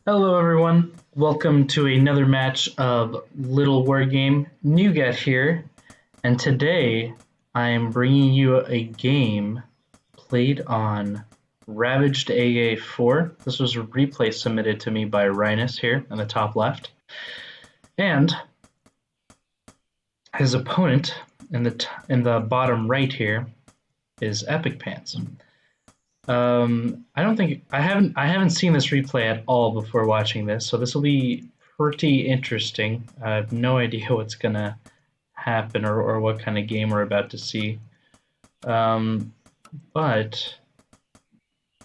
Hello, everyone. Welcome to another match of Littlewargame. NewGet here, and today I am bringing you a game played on Ravaged AA4. This was a replay submitted to me by Rynus here in the top left, and his opponent in the bottom right here is EpicPant. I haven't seen this replay at all before watching this, so this will be pretty interesting. I have no idea what's gonna happen or what kind of game we're about to see. But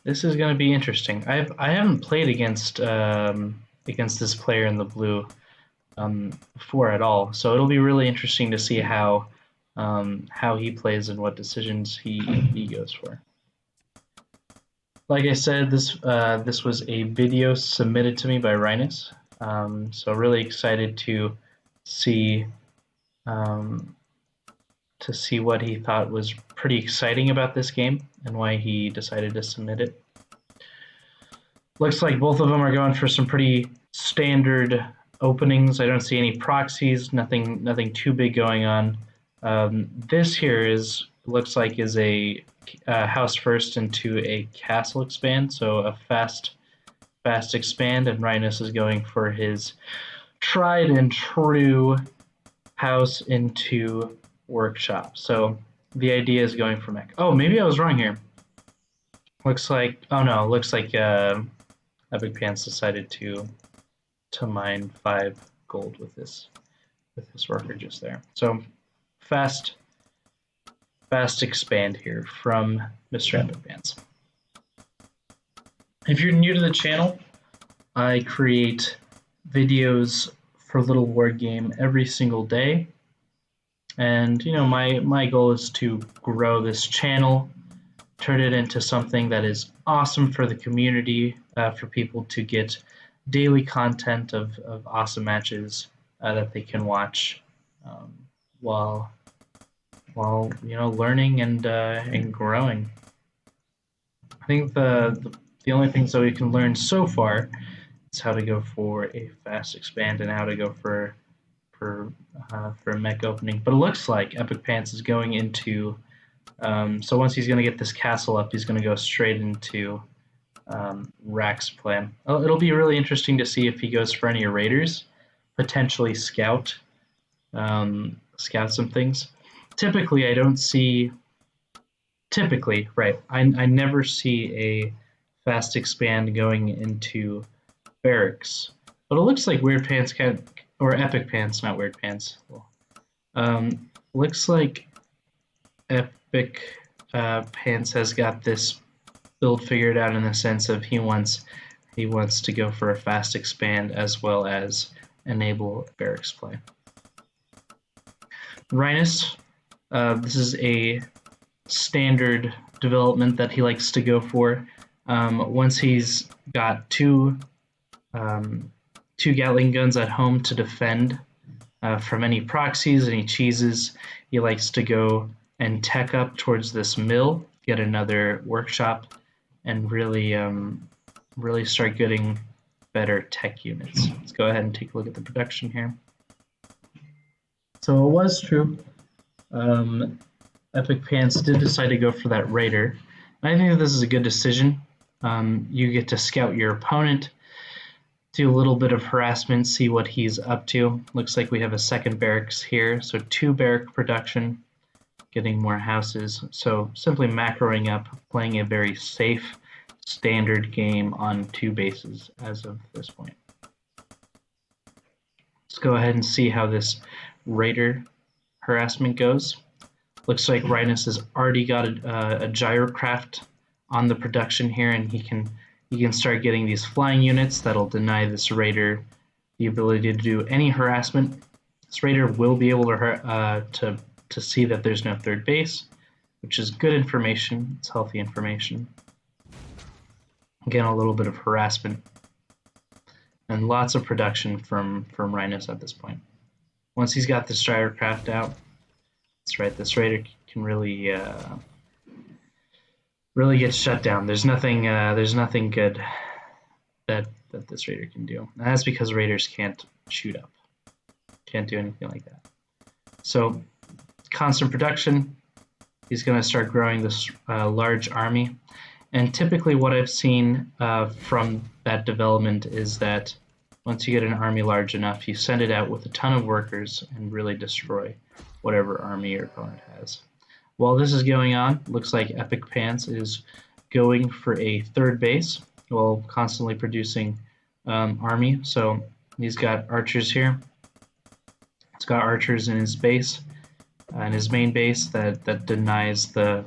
this is gonna be interesting. I haven't played against this player in the blue before at all, so it'll be really interesting to see how he plays and what decisions he goes for. Like I said, this was a video submitted to me by Rynus, so really excited to see what he thought was pretty exciting about this game and why he decided to submit it. Looks like both of them are going for some pretty standard openings. I don't see any proxies, nothing too big going on. This here looks like is a house first into a castle expand, so a fast expand, and Rynus is going for his tried and true house into workshop. So the idea is going for mech. Oh, maybe I was wrong here. Looks like EpicPants decided to mine 5 gold with this worker just there. So fast expand here from Mr. EpicPants. If you're new to the channel, I create videos for Littlewargame every single day. And my goal is to grow this channel, turn it into something that is awesome for the community, for people to get daily content of awesome matches that they can watch while learning and growing. I think the only things that we can learn so far is how to go for a fast expand and how to go for a mech opening. But it looks like EpicPants is going into so once he's going to get this castle up, he's going to go straight into Rack's plan. It'll be really interesting to see if he goes for any raiders, potentially scout some things. Typically, I don't see. Typically, right? I never see a fast expand going into barracks, but it looks like Weird Pants or EpicPants, not Weird Pants. Looks like EpicPants has got this build figured out in the sense of he wants to go for a fast expand as well as enable barracks play. Rynus, this is a standard development that he likes to go for. Once he's got two Gatling guns at home to defend from any proxies, any cheeses, he likes to go and tech up towards this mill, get another workshop, and really start getting better tech units. Let's go ahead and take a look at the production here. So it was true. EpicPants did decide to go for that raider. I think that this is a good decision. You get to scout your opponent, do a little bit of harassment, see what he's up to. Looks like we have a second barracks here, so 2 barrack production, getting more houses. So simply macroing up, playing a very safe, standard game on 2 bases as of this point. Let's go ahead and see how this raider harassment goes. Looks like Rynus has already got a gyrocraft on the production here, and he can start getting these flying units that'll deny this raider the ability to do any harassment. This raider will be able to see that there's no third base, which is good information. It's healthy information. Again, a little bit of harassment and lots of production from Rynus at this point. Once he's got this gyrocraft out, that's right, this raider can really get shut down. There's nothing good that that this raider can do. And that's because raiders can't shoot up, can't do anything like that. So constant production, he's going to start growing this large army. And typically what I've seen from that development is that once you get an army large enough, you send it out with a ton of workers and really destroy whatever army your opponent has. While this is going on, looks like EpicPant is going for a third base while constantly producing army. So he's got archers here. He's got archers in his base, in his main base that denies the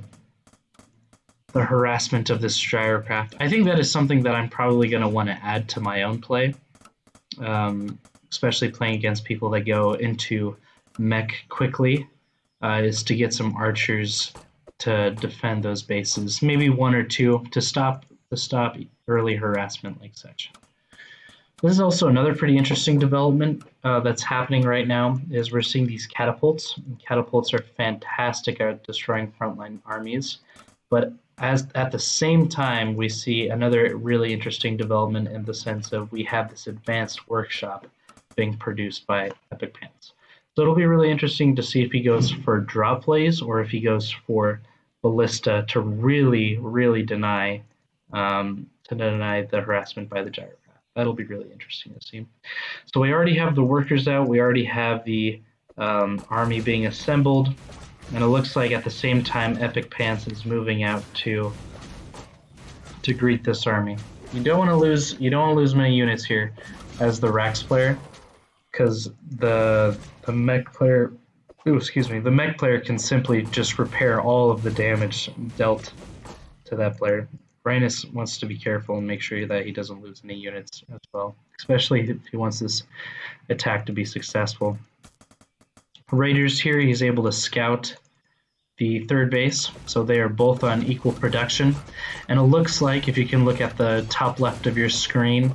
harassment of this gyrocraft. I think that is something that I'm probably going to want to add to my own play, especially playing against people that go into mech quickly, is to get some archers to defend those bases, maybe one or two to stop early harassment like such. This is also another pretty interesting development that's happening right now, is we're seeing these catapults. Catapults are fantastic at destroying frontline armies, but at the same time, we see another really interesting development in the sense of we have this advanced workshop being produced by EpicPant. So it'll be really interesting to see if he goes for drop plays or if he goes for ballista to really, really deny the harassment by the gyrocraft. That'll be really interesting to see. So we already have the workers out. We already have the army being assembled. And it looks like at the same time, EpicPant is moving out to greet this army. You don't want to lose many units here as the Rax player, because the mech player, the mech player can simply just repair all of the damage dealt to that player. Rynus wants to be careful and make sure that he doesn't lose any units as well, especially if he wants this attack to be successful. Raiders here, he's able to scout the third base, so they are both on equal production. And it looks like, if you can look at the top left of your screen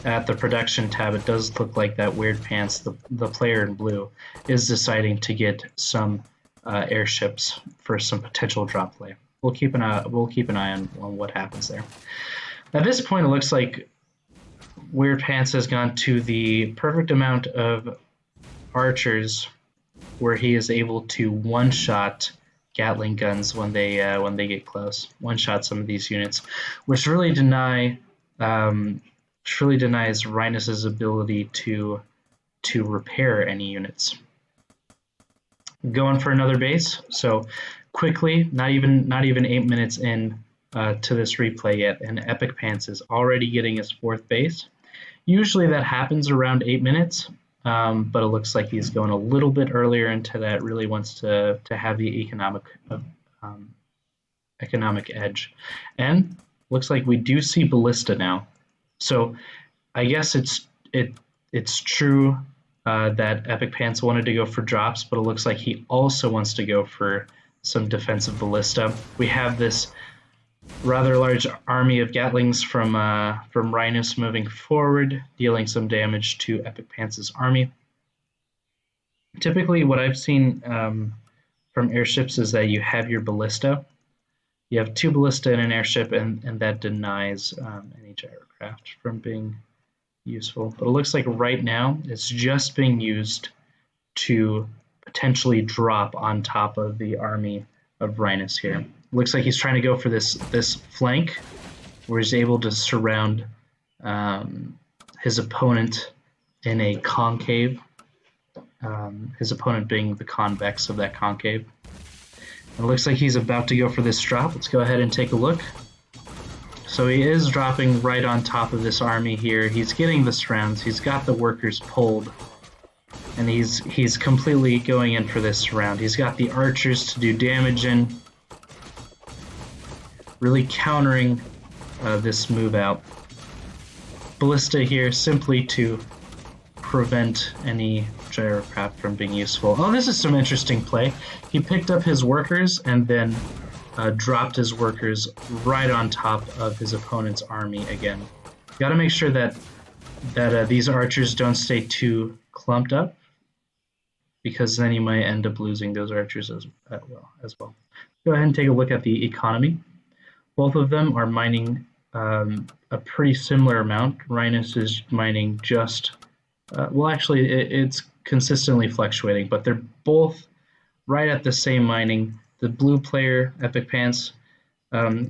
at the production tab, it does look like that Weird Pants, the player in blue, is deciding to get some airships for some potential drop play. We'll keep an eye on what happens there. At this point, it looks like Weird Pants has gone to the perfect amount of archers where he is able to one-shot Gatling guns when they get close. One-shot some of these units, which really denies Rynus's ability to repair any units. Going for another base. So quickly, not even 8 minutes in to this replay yet, and EpicPant is already getting his fourth base. Usually that happens around 8 minutes. But it looks like he's going a little bit earlier into that, really wants to have the economic edge. And looks like we do see ballista now. So I guess it's true that EpicPant wanted to go for drops, but it looks like he also wants to go for some defensive ballista. We have this rather large army of Gatlings from Rynus moving forward, dealing some damage to EpicPant's army. Typically, what I've seen from airships is that you have your ballista. You have 2 ballista in an airship, and that denies any gyrocraft from being useful. But it looks like right now it's just being used to potentially drop on top of the army of Rynus here. Looks like he's trying to go for this flank where he's able to surround his opponent in a concave, his opponent being the convex of that concave. And it looks like he's about to go for this drop. Let's go ahead and take a look. So he is dropping right on top of this army here. He's getting the surrounds. He's got the workers pulled. And he's completely going in for this surround. He's got the archers to do damage in, really countering this move out. Ballista here simply to prevent any gyrocraft from being useful. Oh, this is some interesting play. He picked up his workers and then dropped his workers right on top of his opponent's army again. You got to make sure that these archers don't stay too clumped up, because then you might end up losing those archers as well. Go ahead and take a look at the economy. Both of them are mining a a pretty similar amount. Rynus is mining just, well, actually, it's consistently fluctuating, but they're both right at the same mining. The blue player, EpicPants,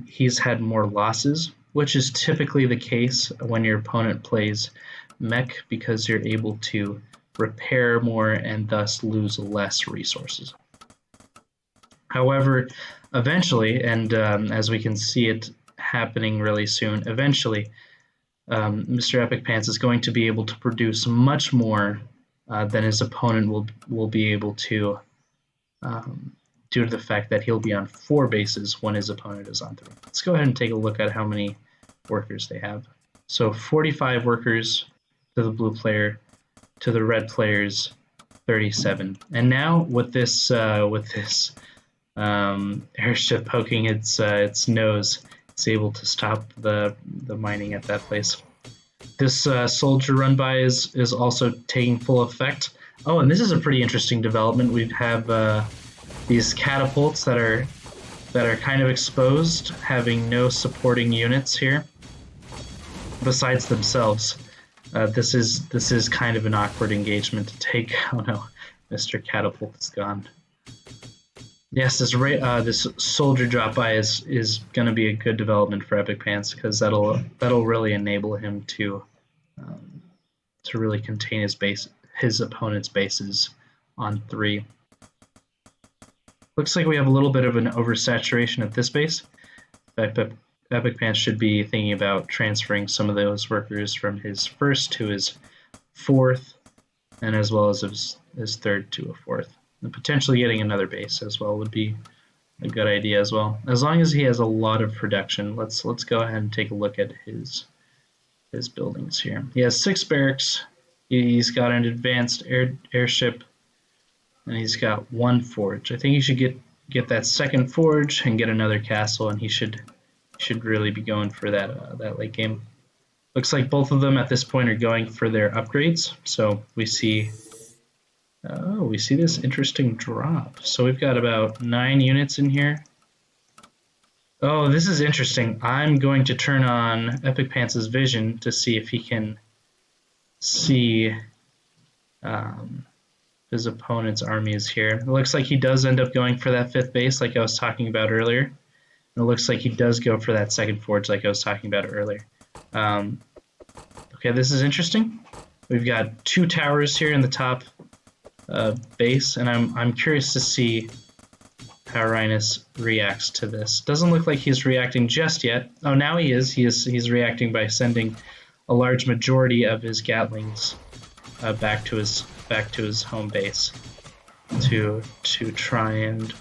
he's had more losses, which is typically the case when your opponent plays MECH, because you're able to repair more and thus lose less resources. However, eventually, and as we can see it happening really soon, eventually, Mr. EpicPants is going to be able to produce much more than his opponent will be able to, due to the fact that he'll be on 4 bases when his opponent is on 3. Let's go ahead and take a look at how many workers they have. So 45 workers to the blue player, to the red player's 37. And now with this airship poking its nose, it's able to stop the mining at that place. This soldier run by is also taking full effect. Oh, and this is a pretty interesting development. We have these catapults that are kind of exposed, having no supporting units here besides themselves. This is kind of an awkward engagement to take. Oh no, Mr. Catapult is gone. Yes, this soldier drop by is going to be a good development for EpicPants, because that'll really enable him to really contain his opponent's bases on 3. Looks like we have a little bit of an oversaturation at this base. In fact, EpicPants should be thinking about transferring some of those workers from his 1st to his 4th, and as well as his 3rd to a 4th. And potentially getting another base as well would be a good idea as well. As long as he has a lot of production, let's go ahead and take a look at his buildings here. He has 6 barracks. He's got an advanced airship, and he's got 1 forge. I think he should get that 2nd forge and get another castle, and he should really be going for that late game. Looks like both of them at this point are going for their upgrades. So we see this interesting drop. So we've got about 9 units in here. Oh, this is interesting. I'm going to turn on EpicPants' vision to see if he can see his opponent's army is here. It looks like he does end up going for that 5th base like I was talking about earlier. And it looks like he does go for that 2nd forge like I was talking about earlier. Okay, this is interesting. We've got 2 towers here in the top base, and I'm curious to see how Rynus reacts to this. Doesn't look like he's reacting just yet. Oh, now he is. He's reacting by sending a large majority of his Gatlings back to his home base to try and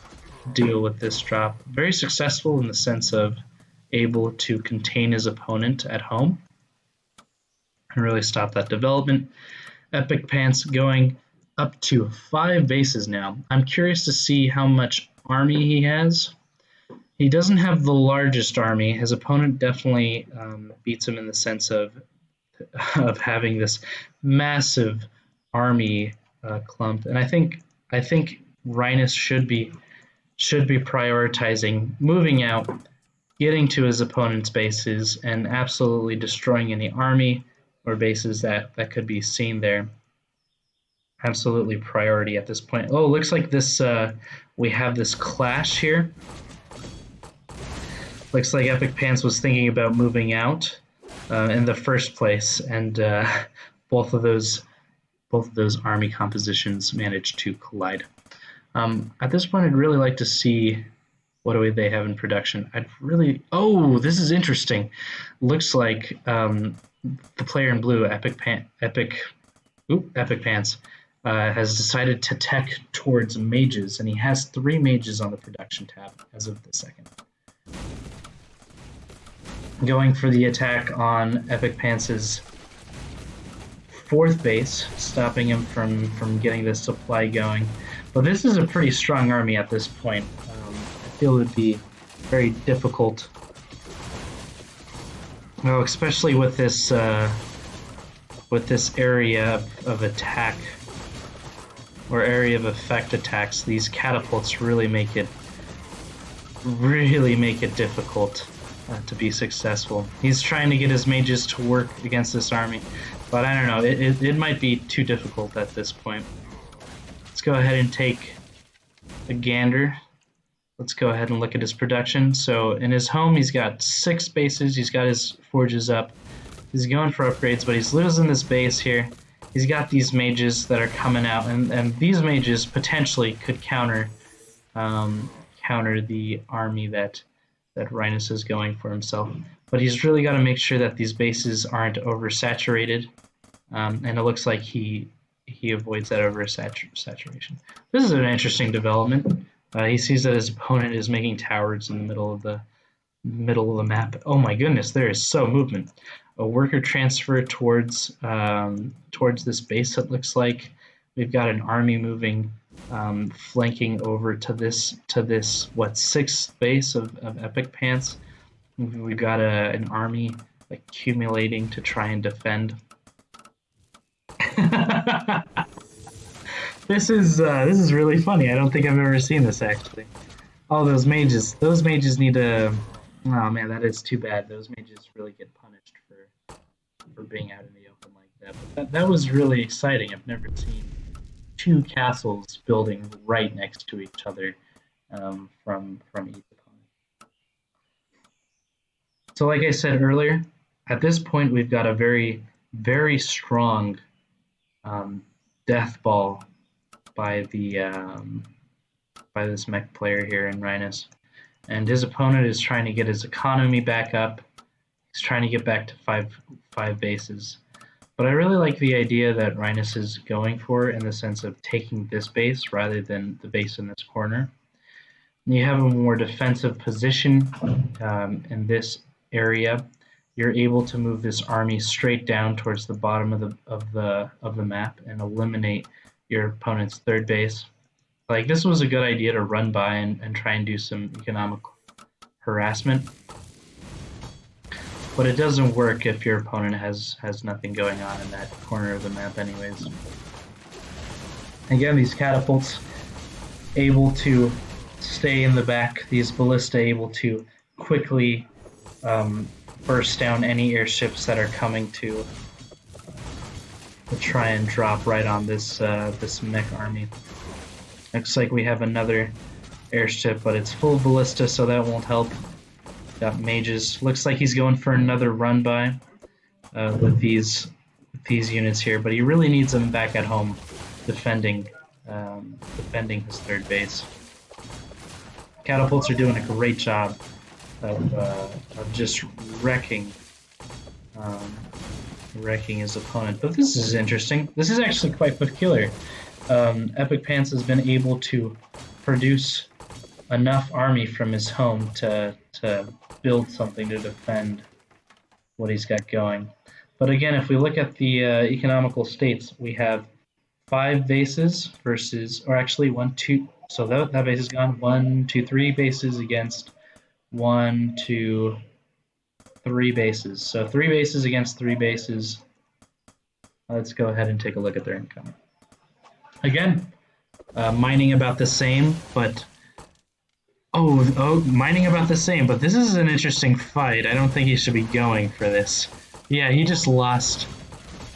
deal with this drop. Very successful in the sense of able to contain his opponent at home and really stop that development. EpicPants going up to 5 bases now. I'm curious to see how much army he has. He doesn't have the largest army. His opponent definitely beats him in the sense of having this massive army clump. And I think Rynus should be prioritizing moving out, getting to his opponent's bases, and absolutely destroying any army or bases that could be seen there. Absolutely priority at this point. Oh, looks like this we have this clash here. Looks like EpicPants was thinking about moving out in the first place, and both of those army compositions managed to collide. At this point, I'd really like to see what do they have in production. Oh, this is interesting. Looks like the player in blue, EpicPants, has decided to tech towards mages, and he has 3 mages on the production tab as of the 2nd. Going for the attack on EpicPants' 4th base, stopping him from getting this supply going. But this is a pretty strong army at this point. I feel it would be very difficult, well, especially with this area of attack or area of effect attacks. These catapults really make it difficult to be successful. He's trying to get his mages to work against this army, but I don't know, it might be too difficult at this point. Let's go ahead and take a gander. Let's go ahead and look at his production. So in his home, he's got 6 bases. He's got his forges up. He's going for upgrades, but he's losing this base here. He's got these mages that are coming out, and these mages potentially could counter the army that Rynus is going for himself. But he's really got to make sure that these bases aren't oversaturated, and it looks like he avoids that oversaturation. This is an interesting development. He sees that his opponent is making towers in the middle of the map. Oh my goodness, there is so movement. A worker transfer towards this base. It looks like we've got an army moving, flanking over to this what, 6th base of EpicPants. We've got an army accumulating to try and defend. This is really funny. I don't think I've ever seen this actually. Oh, those mages need to. Oh man, that is too bad. Those mages really get punished for being out in the open like that. But that was really exciting. I've never seen 2 castles building right next to each other from each opponent. So like I said earlier, at this point we've got a very, very strong death ball by this mech player here in Rynus. And his opponent is trying to get his economy back up. He's trying to get back to five bases. But I really like the idea that Rynus is going for, in the sense of taking this base rather than the base in this corner. And you have a more defensive position in this area. You're able to move this army straight down towards the bottom of the map and eliminate your opponent's 3rd base. Like, this was a good idea to run by and try and do some economic harassment. But it doesn't work if your opponent has nothing going on in that corner of the map anyways. Again, these catapults able to stay in the back, these ballista able to quickly burst down any airships that are coming to try and drop right on this mech army. Looks like we have another airship, but it's full ballista, so that won't help. Got mages. Looks like he's going for another run by with these units here, but he really needs them back at home, defending his 3rd base. Catapults are doing a great job of just wrecking his opponent. But this is interesting. This is actually quite peculiar. EpicPants has been able to produce enough army from his home to build something to defend what he's got going. But again, if we look at the economical states, we have 5 bases versus, or actually 1, 2. So that base is gone. 1, 2, 3 bases against 1, 2, 3 bases. So 3 bases against 3 bases. Let's go ahead and take a look at their income. Again, mining about the same, but mining about the same. But this is an interesting fight. I don't think he should be going for this. Yeah, he just lost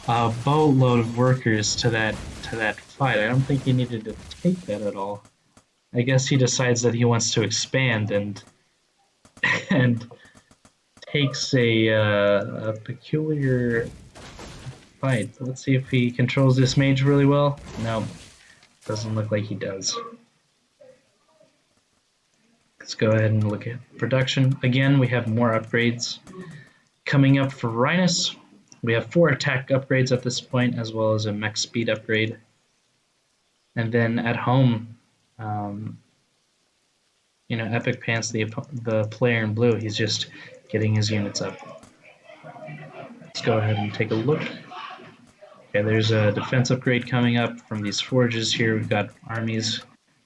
a boatload of workers to that fight. I don't think he needed to take that at all. I guess he decides that he wants to expand and takes a peculiar fight. Let's see if he controls this mage really well. No, doesn't look like he does. Let's go ahead and look at production. Again, we have more upgrades coming up for Rynus. We have 4 attack upgrades at this point, as well as a mech speed upgrade. And then at home, EpicPants, the player in blue, he's just getting his units up. Let's go ahead and take a look. Okay, there's a defense upgrade coming up from these forges here. We've got armies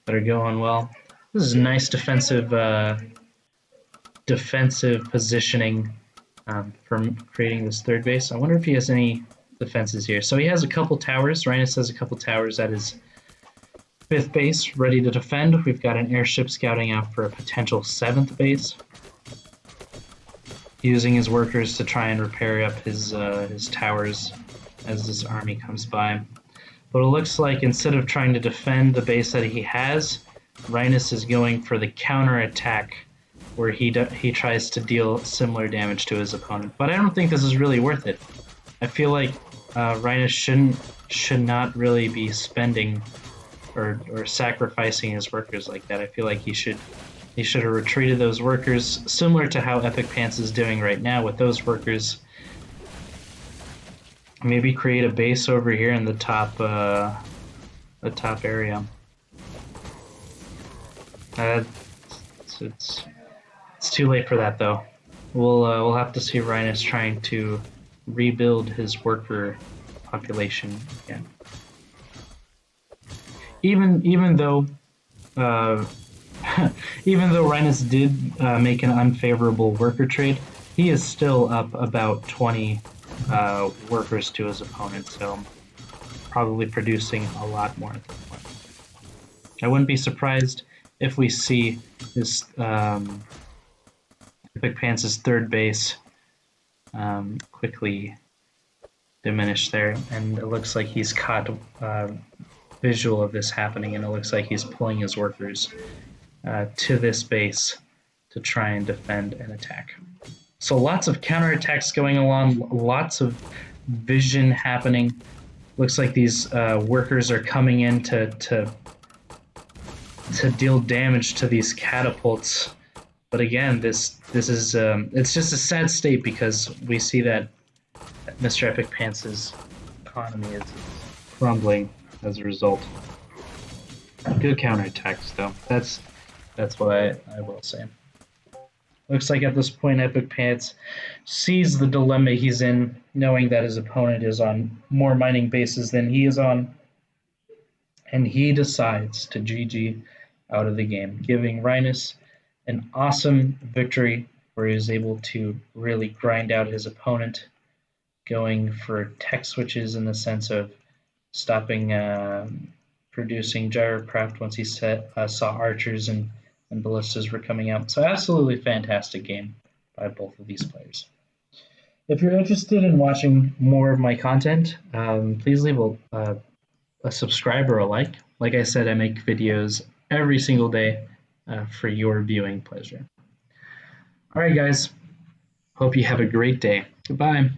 that are going well. This is nice defensive positioning for creating this 3rd base. I wonder if he has any defenses here. So he has a couple towers. Rynus has a couple towers at his 5th base ready to defend. We've got an airship scouting out for a potential 7th base. using his workers to try and repair up his towers as this army comes by. But it looks like instead of trying to defend the base that he has, Rynus is going for the counter attack, where he tries to deal similar damage to his opponent. But I don't think this is really worth it. I feel like Rynus should not really be spending or sacrificing his workers like that. I feel like he should have retreated those workers, similar to how EpicPant is doing right now with those workers. Maybe create a base over here in the top area. It's too late for that though. We'll have to see Rynus trying to rebuild his worker population again. Even though even though Rynus did make an unfavorable worker trade, he is still up about 20 workers to his opponent, so probably producing a lot more at this point. I wouldn't be surprised if we see this EpicPant's third base quickly diminish there, and it looks like he's caught visual of this happening, and it looks like he's pulling his workers to this base to try and defend and attack. So lots of counterattacks going along, lots of vision happening. Looks like these workers are coming in to deal damage to these catapults. But again, this is it's just a sad state, because we see that Mr. EpicPant's economy is crumbling as a result. Good counterattacks though. That's what I will say. Looks like at this point EpicPant sees the dilemma he's in, knowing that his opponent is on more mining bases than he is on, and he decides to GG out of the game, giving Rynus an awesome victory where he was able to really grind out his opponent, going for tech switches in the sense of stopping producing gyrocraft once he saw archers and ballistas were coming out. So absolutely fantastic game by both of these players. If you're interested in watching more of my content, please leave a subscribe or a like. Like I said, I make videos every single day for your viewing pleasure. All right, guys. Hope you have a great day. Goodbye.